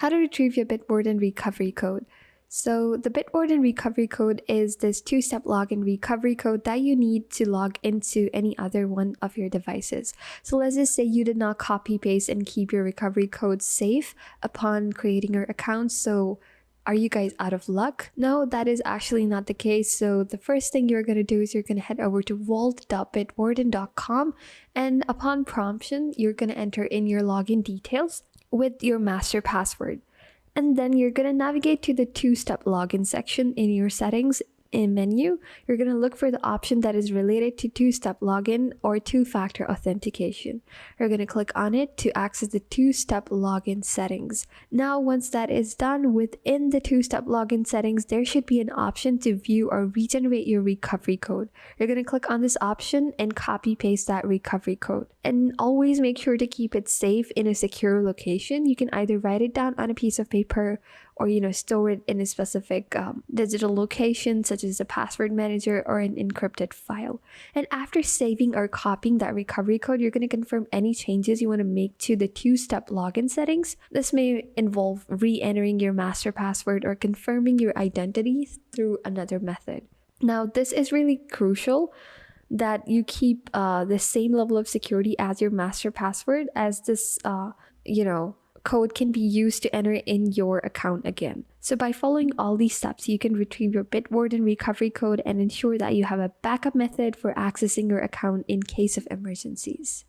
How to retrieve your Bitwarden recovery code. So the Bitwarden recovery code is this two-step login recovery code that you need to log into any other one of your devices. So let's just say you did not copy paste and keep your recovery code safe upon creating your account. So are you guys out of luck? No, that is actually not the case. So the first thing you're going to do is you're going to head over to vault.bitwarden.com, and upon promption, you're going to enter in your login details with your master password. And then you're going to navigate to the two-step login section in your settings menu. You're going to look for the option that is related to two-step login or two-factor authentication. You're going to click on it to access the two-step login settings. Now, once that is done, within the two-step login settings, there should be an option to view or regenerate your recovery code. You're going to click on this option and copy paste that recovery code. And always make sure to keep it safe in a secure location. You can either write it down on a piece of paper or store it in a specific digital location such as a password manager or an encrypted file. And after saving or copying that recovery code, you're going to confirm any changes you want to make to the two-step login settings. This may involve re-entering your master password or confirming your identity through another method. Now, this is really crucial that you keep the same level of security as your master password, as this code can be used to enter in your account again. So by following all these steps, you can retrieve your Bitwarden recovery code and ensure that you have a backup method for accessing your account in case of emergencies.